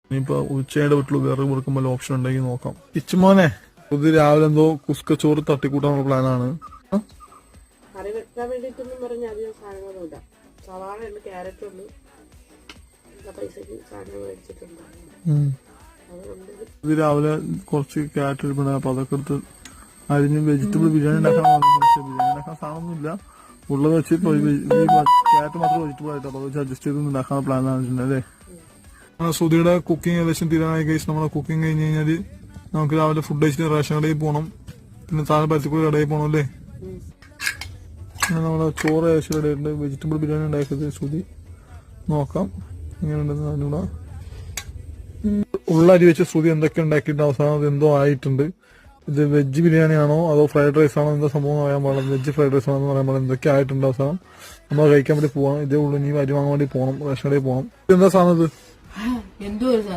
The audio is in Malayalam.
ഇനിയിപ്പോ ഉച്ചയുടെ വീട്ടിൽ വേറെ കൊടുക്കുമ്പോൾ ഓപ്ഷൻ ഉണ്ടെങ്കിൽ നോക്കാം. ഇച്ചുമോനെ പുതിയ രാവിലെ എന്തോ കുസ്ക ചോറ് തട്ടിക്കൂട്ടാനുള്ള പ്ലാനാണ്. കറി വെക്കാൻ വേണ്ടിട്ടൊന്നും പറഞ്ഞ അധികം സാധനങ്ങളൊന്നുമില്ല. സവാള ഉണ്ട്, ക്യാരറ്റ് ഉണ്ട്, പൈസക്ക് സാധനങ്ങൾ മേടിച്ചിട്ടുണ്ട്. ഇത് രാവിലെ കുറച്ച് ക്യാരറ്റ് എടുക്കണം. അപ്പൊ അതൊക്കെ എടുത്ത് അരിഞ്ഞ് വെജിറ്റബിൾ ബിരിയാണി ഉണ്ടാക്കാൻ ബിരിയാണി ഉണ്ടാക്കാൻ സാധനമൊന്നുമില്ല. ഉള്ളത് വെച്ച് ക്യാരറ്റ് മാത്രം വെജിറ്റബിൾ ആയിട്ട് അപ്പൊ വെച്ച് അഡ്ജസ്റ്റ് ചെയ്ത് ഉണ്ടാക്കാൻ പ്ലാനാണ് അല്ലേ. സുധിയുടെ കുക്കിംഗ് ഏകദേശം തീരാനായി കഴിച്ച് നമ്മളെ കുക്കിംഗ് കഴിഞ്ഞ് കഴിഞ്ഞാല് നമുക്ക് രാവിലെ ഫുഡ് കഴിച്ചിട്ട് റേഷൻ കടയിൽ പോകണം. പിന്നെ താഴെ പരത്തിക്കൂടി കടയിൽ പോകണം അല്ലേ. നമ്മളെ ചോറ് ഏകദേശം റെഡി ആയിട്ടുണ്ട്. വെജിറ്റബിൾ ബിരിയാണി ഉണ്ടാക്കിയത് സുധി നോക്കാം എങ്ങനെയുണ്ടെന്ന് അതിനൂടെ. ഉള്ള അരി വെച്ച് സുധി എന്തൊക്കെ ഉണ്ടാക്കിയിട്ട് അവസാനം അത് എന്തോ ആയിട്ടുണ്ട്. ഇത് വെജ് ബിരിയാണി ആണോ അതോ ഫ്രൈഡ് റൈസ് ആണോ എന്താ സംഭവം അറിയാൻ പാടില്ല. വെജ് ഫ്രൈഡ് റൈസ് ആണോ എന്ന് പറയാൻ പാടില്ല. എന്തൊക്കെ ആയിട്ടുണ്ട് അവസാനം. നമ്മൾ കഴിക്കാൻ വേണ്ടി പോവാം. ഇതേ ഉള്ളൂ. ഇനി അരി വാങ്ങാൻ വേണ്ടി പോകണം. റേഷൻ കടയിൽ പോകണം. എന്താ സാധനം ഇത്?